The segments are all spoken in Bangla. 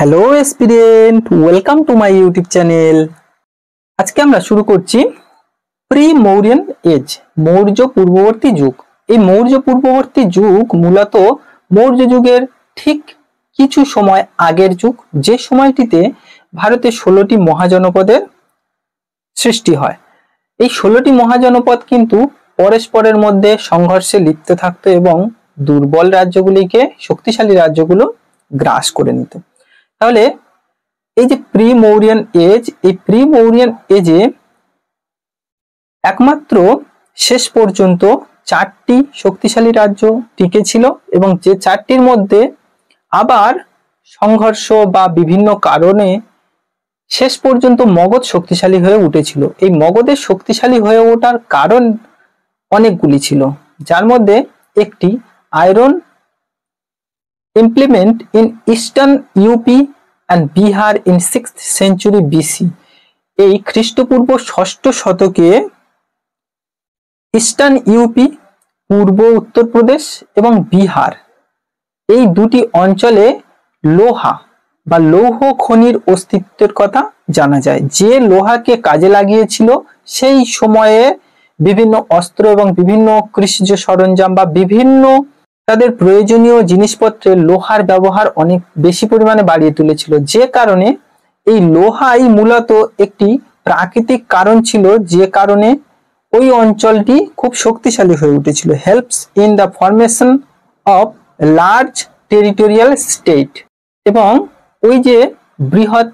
Hello student, welcome to my YouTube channel. আজকে আমরা শুরু করছি প্রি মৌর্যন এজ, মৌর্য পূর্ববর্তী যুগ। এই মৌর্য পূর্ববর্তী যুগ মূলত মৌর্য যুগের ঠিক কিছু সময় আগের যুগ, যে সময়টিতে ভারতে 16টি মহাজনপদের সৃষ্টি হয়। এই 16টি মহাজনপদ কিন্তু পরস্পরের মধ্যে সংঘর্ষে লিপ্ত থাকতো এবং দুর্বল রাজ্যগুলিকে শক্তিশালী রাজ্যগুলো গ্রাস করে নিত। তাহলে এই যে প্রি মৌর্যন এজ, এই প্রি মৌর্যন এজে একমাত্র শেষ পর্যন্ত 4টি শক্তিশালী রাজ্য টিকে ছিল এবং যে 4টির মধ্যে আবার সংঘর্ষ বা বিভিন্ন কারণে শেষ পর্যন্ত মগধ শক্তিশালী হয়ে উঠেছিল। এই মগধের শক্তিশালী হয়ে ওঠার কারণ অনেকগুলি ছিল, যার মধ্যে একটি iron implement in eastern UP and Bihar in 6th century BC। এই খ্রিস্টপূর্ব 6ষ্ঠ শতকে ইস্টার্ন ইউপি, পূর্ব উত্তরপ্রদেশ এবং বিহার, এই দুটি অঞ্চলে লোহা বা লৌহ খনির অস্তিত্বের কথা জানা যায়। যে লোহাকে কাজে লাগিয়েছিল সেই সময়ে বিভিন্ন অস্ত্র এবং বিভিন্ন কৃষিজ সরঞ্জাম বা বিভিন্ন তাদের প্রয়োজনীয় জিনিসপত্রে লোহার ব্যবহার অনেক বেশি পরিমাণে বাড়িয়ে তুলেছিল, যে কারণে এই লোহাই মূলত একটি প্রাকৃতিক কারণ ছিল, যে কারণে ওই অঞ্চলটি খুব শক্তিশালী হয়ে উঠেছিল। Helps in the formation of large territorial state, এবং ওই যে বৃহৎ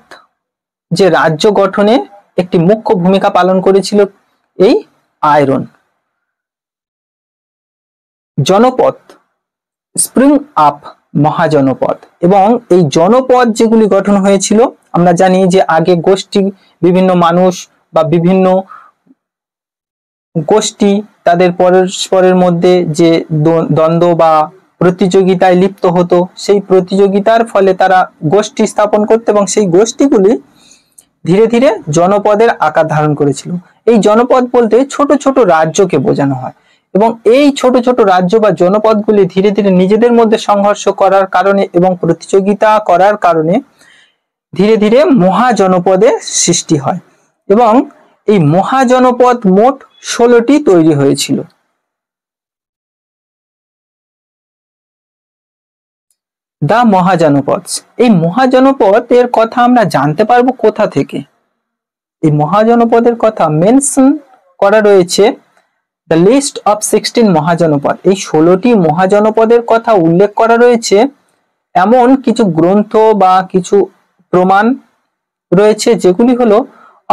যে রাজ্য গঠনে একটি মুখ্য ভূমিকা পালন করেছিল এই আয়রন। জনপদ, স্প্রিং আপ মহাজনপদ, এবং এই জনপদ যেগুলি গঠন হয়েছিল, আমরা জানি যে আগে গোষ্ঠী, বিভিন্ন মানুষ বা বিভিন্ন গোষ্ঠী তাদের পরস্পরের মধ্যে যে দ্বন্দ্ব বা প্রতিযোগিতায় লিপ্ত হতো, সেই প্রতিযোগিতার ফলে তারা গোষ্ঠী স্থাপন করত এবং সেই গোষ্ঠীগুলি ধীরে ধীরে জনপদের আকার ধারণ করেছিল। এই জনপদ বলতে ছোট ছোট রাজ্যকে বোঝানো হয় এবং এই ছোট ছোট রাজ্য বা জনপদগুলি ধীরে ধীরে নিজেদের মধ্যে সংঘর্ষ করার কারণে এবং প্রতিযোগিতা করার কারণে ধীরে ধীরে মহাজনপদের সৃষ্টি হয় এবং এই মহাজনপদ মোট 16টি তৈরি হয়েছিল। দা মহাজনপদ, এই মহাজনপদ এর কথা আমরা জানতে পারবো কোথা থেকে? এই মহাজনপদের কথা মেনশন করা রয়েছে দ্য লিস্ট অফ 16 মহাজনপদ। এই 16টি মহাজনপদের কথা উল্লেখ করা রয়েছে এমন কিছু গ্রন্থ বা কিছু প্রমাণ রয়েছে, যেগুলি হলো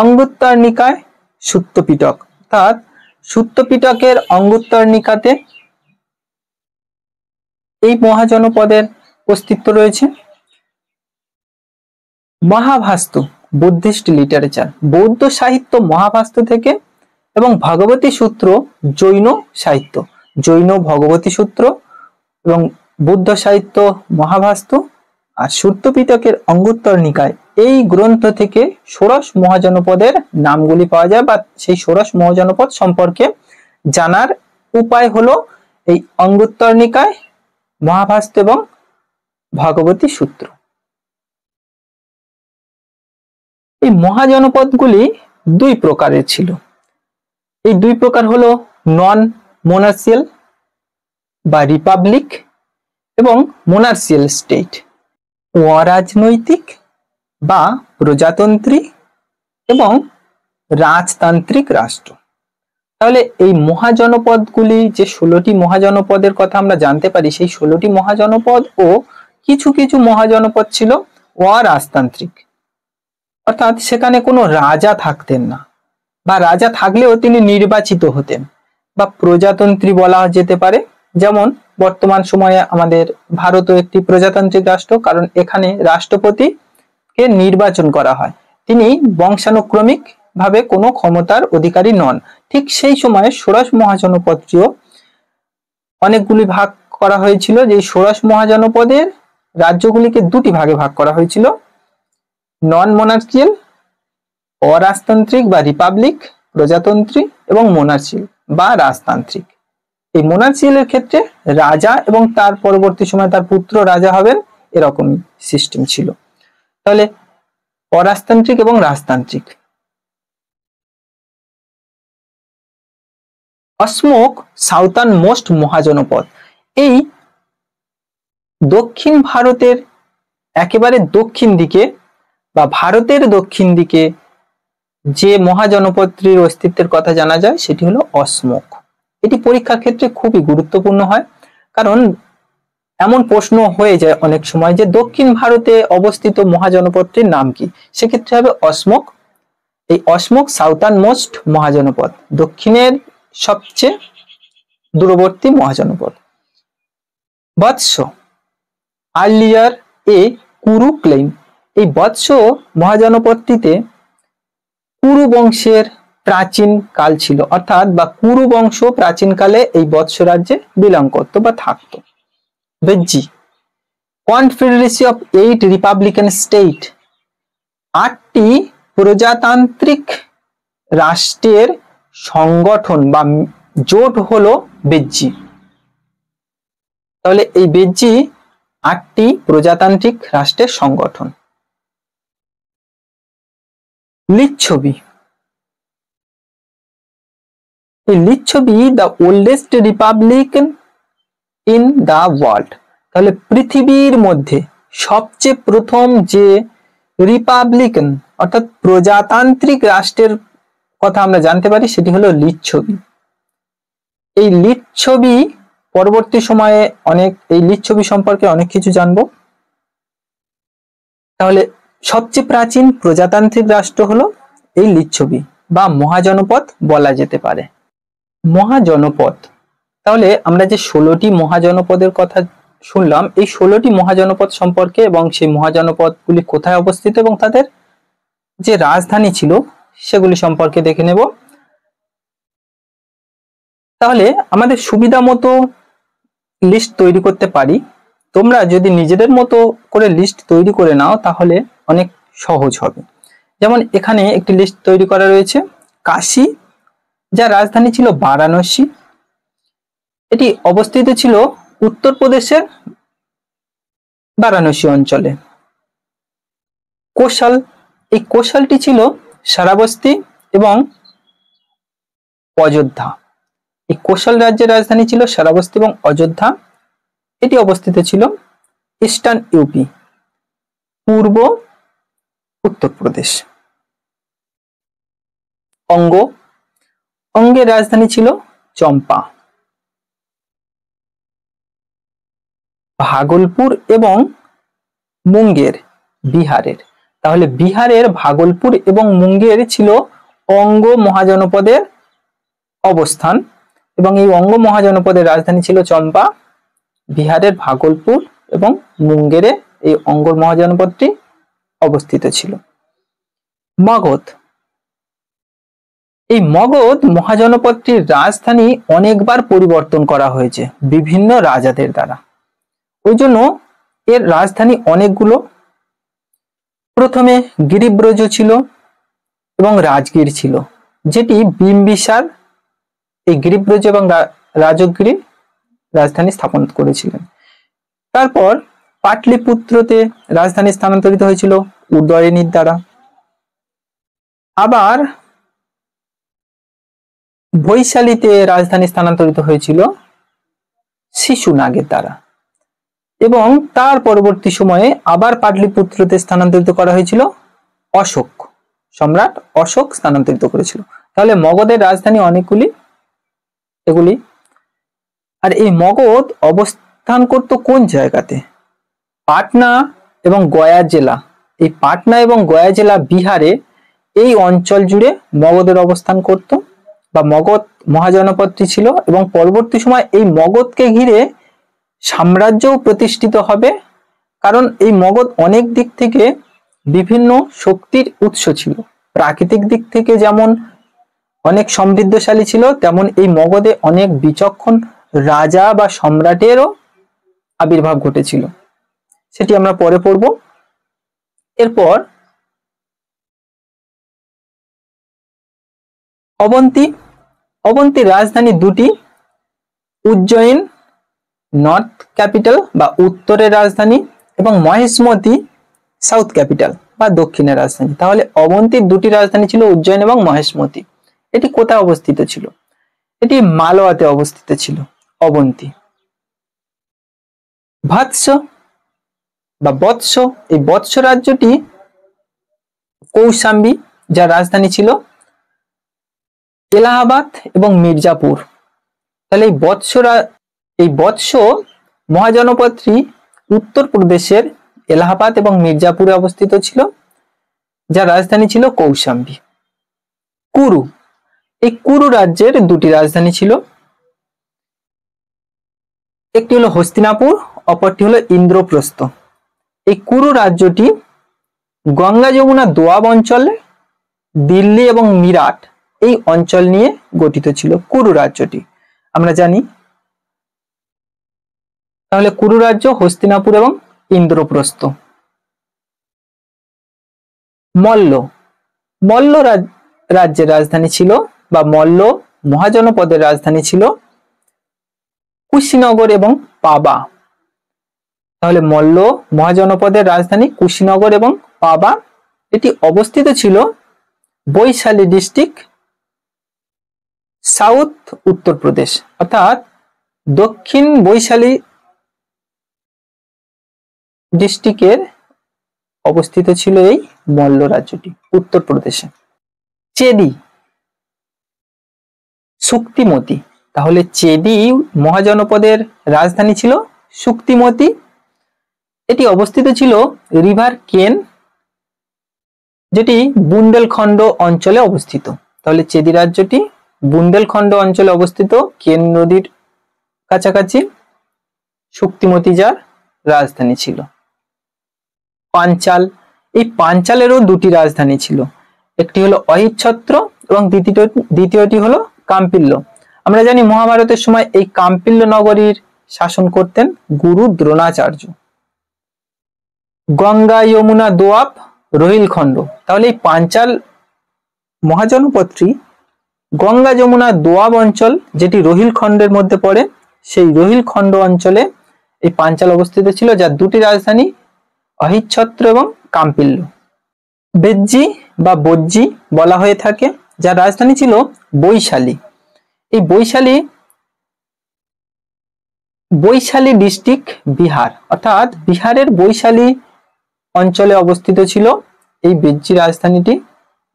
অঙ্গুত্তর নিকায়, সুত্ত পিটক। অর্থাৎ সুত্ত পিটকের অঙ্গুত্তর নিকাতে এই মহাজনপদের অস্তিত্ব রয়েছে। মহাভাস্তু, বুদ্ধিস্ট লিটারেচার, বৌদ্ধ সাহিত্য মহাভাস্তু থেকে, এবং ভগবতী সূত্র জৈন সাহিত্য, জৈন ভগবতী সূত্র এবং বুদ্ধ সাহিত্য মহাভাস্তু আর সুত্ত পিটকের অঙ্গুত্তর নিকায়, এই গ্রন্থ থেকে ষোড়শ মহাজনপদের নামগুলি পাওয়া যায় বা সেই ষোড়শ মহাজনপদ সম্পর্কে জানার উপায় হলো এই অঙ্গুত্তর নিকায়, মহাভাস্তু এবং ভগবতী সূত্র। এই মহাজনপদগুলি দুই প্রকারের ছিল। এই দুই প্রকার হলো নন মোনার্সিয়াল বা রিপাবলিক এবং মোনার্সিয়াল স্টেট, অরাজনৈতিক বা প্রজাতন্ত্রী এবং রাজতান্ত্রিক রাষ্ট্র। তাহলে এই মহাজনপদগুলি, যে 16টি মহাজনপদের কথা আমরা জানতে পারি, সেই 16টি মহাজনপদ ও কিছু কিছু মহাজনপদ ছিল অরাজতান্ত্রিক, অর্থাৎ সেখানে কোনো রাজা থাকতেন না, বা রাজা থাকলেও তিনি নির্বাচিত হতেন, বা প্রজাতন্ত্রী বলা যেতে পারে। যেমন বর্তমান সময়ে আমাদের ভারতও একটি প্রজাতান্ত্রিক রাষ্ট্র, কারণ এখানে রাষ্ট্রপতিকে নির্বাচন করা হয়, তিনি বংশানুক্রমিক ভাবে কোনো ক্ষমতার অধিকারী নন। ঠিক সেই সময়ে ষোড়শ মহাজনপদটিও অনেকগুলি ভাগ করা হয়েছিল, যে ষোড়শ মহাজনপদের রাজ্যগুলিকে দুটি ভাগে ভাগ করা হয়েছিল, নন মোনার্সিয়াল অরাজতান্ত্রিক বা রিপাবলিক প্রজাতন্ত্রী, এবং মোনার্সিয়াল বা রাজতান্ত্রিক। এই মোনার্সিয়ালের ক্ষেত্রে রাজা এবং তার পরবর্তী সময় তার পুত্র রাজা হবেন, এরকমই সিস্টেম ছিল। তাহলে অরাজতান্ত্রিক এবং রাজতান্ত্রিক। অসমক সাউথার্ন মোস্ট মহাজনপদ, এই দক্ষিণ ভারতের একেবারে দক্ষিণ দিকে বা ভারতের দক্ষিণ দিকে যে মহাজনপদটির অস্তিত্বের কথা জানা যায় সেটি হলো অসমক। এটি পরীক্ষার ক্ষেত্রে খুবই গুরুত্বপূর্ণ হয়, কারণ এমন প্রশ্ন হয়ে যায় অনেক সময় যে দক্ষিণ ভারতে অবস্থিত মহাজনপদটির নাম কি, সেক্ষেত্রে হবে অসমক। এই অসমক সাউথার্ন মোস্ট মহাজনপদ, দক্ষিণের সবচেয়ে দূরবর্তী মহাজনপদ। বৎস আর্লিয়ার এ কুরু ক্লেইম, এই বৎস মহাজনপদটিতে কুরু বংশের প্রাচীন কাল ছিল, অর্থাৎ বা কুরু বংশ প্রাচীনকালে এই বৎস রাজ্যে বিলং করত বা থাকত। বেজ্জি কনফেডারেসি অফ 8 রিপাবলিকান স্টেট, 8টি প্রজাতান্ত্রিক রাষ্ট্রের সংগঠন বা জোট হলো বেজ্জি। তাহলে এই বেজ্জি 8টি প্রজাতান্ত্রিক রাষ্ট্রের সংগঠন। লিচ্ছবি, এই Lichchhavi the oldest Republic in the world, তাহলে পৃথিবীর মধ্যে সবচেয়ে প্রথম যে রিপাবলিকান অর্থাৎ প্রজাতান্ত্রিক রাষ্ট্রের কথা আমরা জানতে পারি সেটি হলো লিচ্ছবি। এই লিচ্ছবি পরবর্তী সময়ে এই লিচ্ছবি সম্পর্কে অনেক কিছু জানবো। তাহলে সবচেয়ে প্রাচীন প্রজাতান্ত্রিক রাষ্ট্র হলো এই লিচ্ছবি বা মহাজনপদ বলা যেতে পারে। মহাজনপদ, তাহলে আমরা যে 16টি মহাজনপদের কথা শুনলাম, এই 16টি মহাজনপদ সম্পর্কে এবং সেই মহাজনপদগুলি কোথায় অবস্থিত এবং তাদের যে রাজধানী ছিল সেগুলি সম্পর্কে দেখে নেব। তাহলে আমাদের সুবিধা মতো লিস্ট তৈরি করতে পারি। তোমরা যদি নিজেদের মতো করে লিস্ট তৈরি করে নাও তাহলে অনেক সহজ হবে। যেমন এখানে একটি লিস্ট তৈরি করা রয়েছে। কাশী, যার রাজধানী ছিল বারাণসী, এটি অবস্থিত ছিল উত্তরপ্রদেশের বারাণসী অঞ্চলে। কোশল, এই কোশলটি ছিল শ্রাবস্তী এবং অযোধ্যা। এই কোশল রাজ্যের রাজধানী ছিল শ্রাবস্তী এবং অযোধ্যা, এটি অবস্থিত ছিল ইস্টার্ন ইউপি, পূর্ব উত্তরপ্রদেশ। অঙ্গ, অঙ্গের রাজধানী ছিল চম্পা। ভাগলপুর এবং মুঙ্গের বিহারের, তাহলে বিহারের ভাগলপুর এবং মুঙ্গের ছিল অঙ্গ মহাজনপদের অবস্থান এবং এই অঙ্গ মহাজনপদের রাজধানী ছিল চম্পা। বিহারের ভাগলপুর এবং মুঙ্গেরে এই অঙ্গ মহাজনপদটি অবস্থিত ছিল। মগধ, এই মগধ মহাজনপদটির রাজধানী অনেকবার পরিবর্তন করা হয়েছে বিভিন্ন রাজাদের দ্বারা, ওই জন্য এর রাজধানী অনেকগুলো। প্রথমে গিরিব্রজ ছিল এবং রাজগীর ছিল, যেটি বিম্বিসার এই গিরিব্রজ এবং রাজগীরে রাজধানী স্থাপন করেছিলেন। তারপর পাটলিপুত্রতে রাজধানী স্থানান্তরিত হয়েছিল উদয়নীর দ্বারা। আবার বৈশালীতে রাজধানী স্থানান্তরিত হয়েছিল শিশুনাগের দ্বারা এবং তার পরবর্তী সময়ে আবার পাটলিপুত্রতে স্থানান্তরিত করা হয়েছিল অশোক, সম্রাট অশোক স্থানান্তরিত করেছিল। তাহলে মগধের রাজধানী অনেকগুলি এগুলি। আর এই মগধ অবস্থান করত কোন জায়গাতে? পাটনা এবং গয়া জেলা, এই পাটনা এবং গয়া জেলা বিহারে এই অঞ্চল জুড়ে মগধের অবস্থান করত বা মগধ মহাজনপদটি ছিল এবং পরবর্তী সময় এই মগধকে ঘিরে সাম্রাজ্যও প্রতিষ্ঠিত হবে, কারণ এই মগধ অনেক দিক থেকে বিভিন্ন শক্তির উৎস ছিল। প্রাকৃতিক দিক থেকে যেমন অনেক সমৃদ্ধশালী ছিল, তেমন এই মগধে অনেক বিচক্ষণ রাজা বা সম্রাটেরও আবির্ভাব ঘটেছিল, সেটি আমরা পরে পড়ব। এরপর অবন্তী, অবন্তীর রাজধানী দুটি, উজ্জয়িন নর্থ ক্যাপিটাল বা উত্তরের রাজধানী এবং মহেশমতি সাউথ ক্যাপিটাল বা দক্ষিণের রাজধানী। তাহলে অবন্তীর দুটি রাজধানী ছিল উজ্জয়ন এবং মহেশমতি। এটি কোথায় অবস্থিত ছিল? এটি মালওয়াতে অবস্থিত ছিল অবন্তী। ভাৎস বা বৎস, এই বৎস রাজ্যটি কৌশাম্বী, যার রাজধানী ছিল এলাহাবাদ এবং মির্জাপুর। তাহলে এই বৎস মহাজনপদটি উত্তরপ্রদেশের এলাহাবাদ এবং মির্জাপুরে অবস্থিত ছিল, যার রাজধানী ছিল কৌশাম্বী। কুরু, এই কুরু রাজ্যের দুটি রাজধানী ছিল, একটি হলো হস্তিনাপুর, অপরটি হলো ইন্দ্রপ্রস্থ। এই কুরু রাজ্যটি গঙ্গা যমুনা দোয়াব অঞ্চলে দিল্লি এবং মিরাট এই অঞ্চল নিয়ে গঠিত ছিল কুরু রাজ্যটি, আমরা জানি। তাহলে কুরু রাজ্য, হস্তিনাপুর এবং ইন্দ্রপ্রস্থ। মল্ল, মল্ল রাজ্যের রাজধানী ছিল বা মল্ল মহাজনপদের রাজধানী ছিল কুশীনগর এবং পাবা। তাহলে মল্ল মহাজনপদের রাজধানী কুশীনগর এবং পাবা, এটি অবস্থিত ছিল বৈশালী ডিস্ট্রিক্ট, সাউথ উত্তরপ্রদেশ, অর্থাৎ দক্ষিণ বৈশালী ডিস্ট্রিক্টের অবস্থিত ছিল এই মল্ল রাজ্যটি উত্তরপ্রদেশে। চেদি, শুক্তিমতি, তাহলে চেদি মহাজনপদের রাজধানী ছিল শুক্তিমতি। এটি অবস্থিত ছিল রিভার কেন, যেটি বুন্দেলখণ্ড অঞ্চলে অবস্থিত। তাহলে চেদি রাজ্যটি বুন্দেলখণ্ড অঞ্চলে অবস্থিত, কেন নদীর কাছাকাছি, শুক্তিমতি যার রাজধানী ছিল। পাঞ্চাল, এই পাঞ্চালেরও দুটি রাজধানী ছিল, একটি হলো অহিচ্ছত্র এবং দ্বিতীয়টি হলো কাম্পিল্য। আমরা জানি মহাভারতের সময় এই কাম্পিল্য নগরীর শাসন করতেন গুরু দ্রোণাচার্য। গঙ্গা যমুনা দোয়াব রোহিলখণ্ড, তাহলে এই পাঞ্চাল মহাজনপদটি গঙ্গা যমুনা দোয়াব অঞ্চল, যেটি রোহিলখণ্ডের মধ্যে পড়ে, সেই রোহিলখণ্ড অঞ্চলে এই পাঞ্চাল অবস্থিত ছিল, যার দুটি রাজধানী অহিচ্ছত্র এবং কাম্পিল্য। বেজ্জি বা বজ্জি বলা হয়ে থাকে, যার রাজধানী ছিল বৈশালী। এই বৈশালী ডিস্ট্রিক্ট বিহার, অর্থাৎ বিহারের বৈশালী অঞ্চলে অবস্থিত ছিল এই বেজ্জি রাজধানীটি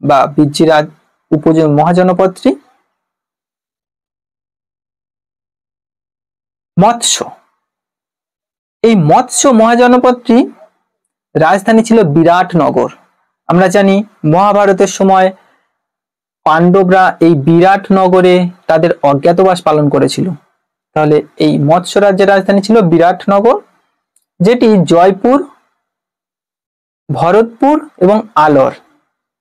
বা বেজ্জি মহাজনপদটি। মৎস্য, এই মৎস্য মহাজনপদটি রাজধানী ছিল বিরাটনগর। আমরা জানি মহাভারতের সময় পাণ্ডবরা এই বিরাটনগরে তাদের অজ্ঞাতবাস পালন করেছিল। তাহলে এই মৎস্য রাজ্যের রাজধানী ছিল বিরাটনগর, যেটি জয়পুর, ভরতপুর এবং আলোর,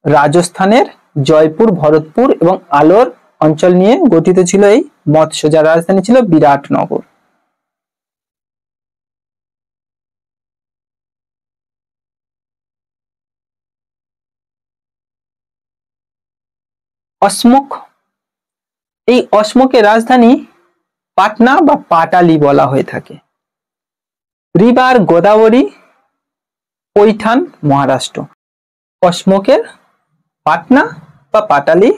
রাজস্থানের জয়পুর, ভরতপুর এবং আলোর অঞ্চল নিয়ে গঠিত ছিল এই মৎস্য, যার রাজধানী ছিল বিরাটনগর। অসমক, এই অসমকের রাজধানী পাটনা বা পাটালি বলা হয়ে থাকে। রিভার গোদাবরী, পৈঠান, মহারাষ্ট্র। অসমকের পাটনা বা পাটালি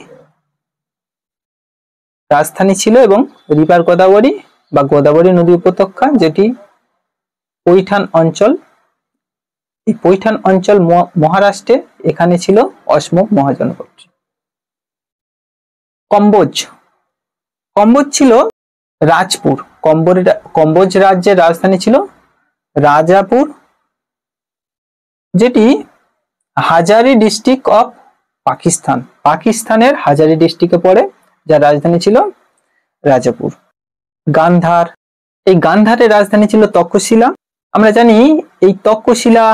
রাজধানী ছিল এবং রিভার গোদাবরী বা গোদাবরী নদী উপত্যকা, যেটি পৈঠান অঞ্চল, এই পৈঠান অঞ্চল মহারাষ্ট্রে, এখানে ছিল অসমক মহাজনপদ। কম্বোজ, কম্বোজ ছিল রাজপুর, কম্বোজ রাজ্যের রাজধানী ছিল রাজাপুর, যেটি হাজারি ডিস্ট্রিক্ট অফ পাকিস্তান, পাকিস্তানের হাজারি ডিস্ট্রিক্টে পড়ে, যার রাজধানী ছিল রাজাপুর। গান্ধার, এই গান্ধারের রাজধানী ছিল তক্ষশিলা। আমরা জানি এই তক্ষশিলা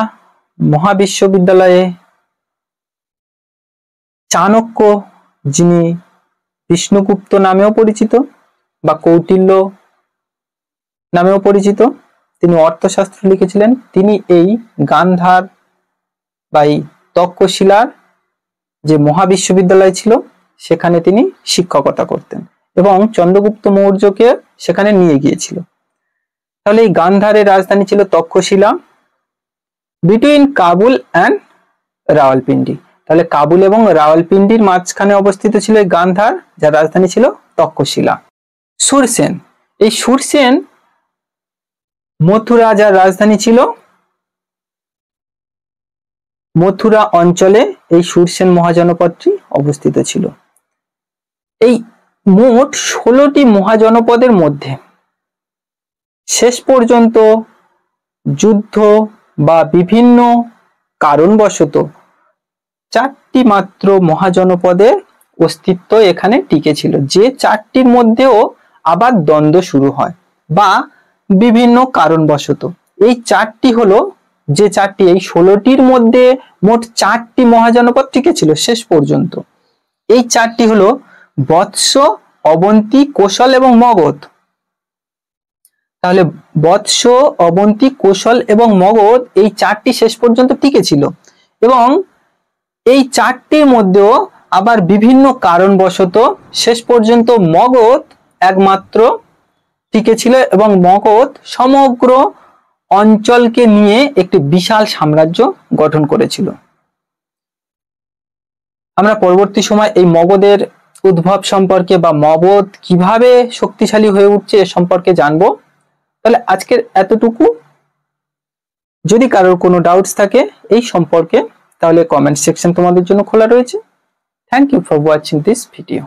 মহাবিশ্ববিদ্যালয়ে চাণক্য, যিনি বিষ্ণুগুপ্ত নামেও পরিচিত বা কৌটিল্য নামেও পরিচিত, তিনি অর্থশাস্ত্র লিখেছিলেন। তিনি এই গান্ধার বা এই তক্ষশিলার যে মহাবিশ্ববিদ্যালয় ছিল সেখানে তিনি শিক্ষকতা করতেন এবং চন্দ্রগুপ্ত মৌর্যকে সেখানে নিয়ে গিয়েছিল। তাহলে এই গান্ধারের রাজধানী ছিল তক্ষশিলা। Between Kabul and Rawalpindi. তাহলে কাবুল এবং রাওয়ালপিন্ডির মাঝখানে অবস্থিত ছিল এই গান্ধার, যার রাজধানী ছিল তক্ষশিলা। সুরসেন, এই সুরসেন মথুরা, যার রাজধানী ছিল মথুরা অঞ্চলে এই সুরসেন মহাজনপদটি অবস্থিত ছিল। এই মোট 16টি মহাজনপদের মধ্যে শেষ পর্যন্ত যুদ্ধ বা বিভিন্ন কারণবশত 4টি মাত্র মহাজনপদের অস্তিত্ব এখানে টিকে ছিল, যে 4টির মধ্যেও আবার দ্বন্দ্ব শুরু হয় বা বিভিন্ন কারণবশত। এই 4টি হলো যে 4টি, এই 16টির মধ্যে মোট 4টি মহাজনপদ টিকে ছিল শেষ পর্যন্ত। এই 4টি হলো বৎস, অবন্তী, কোশল এবং মগধ। তাহলে বৎস, অবন্তী, কোশল এবং মগধ এই 4টি শেষ পর্যন্ত টিকে ছিল, এবং এই 4টির মধ্যেও আবার বিভিন্ন কারণবশত শেষ পর্যন্ত মগধ একমাত্র টিকে ছিল, এবং মগধ সমগ্র অঞ্চলকে নিয়ে একটি বিশাল সাম্রাজ্য গঠন করেছিল। আমরা পরবর্তী সময় এই মগধের উদ্ভব সম্পর্কে বা মগধ কিভাবে শক্তিশালী হয়ে উঠছে এ সম্পর্কে জানবো। তাহলে আজকের এতটুকু। যদি কারোর কোনো ডাউটস থাকে এই সম্পর্কে, তাহলে কমেন্ট সেকশন তোমাদের জন্য খোলা রয়েছে। Thank you for watching this video.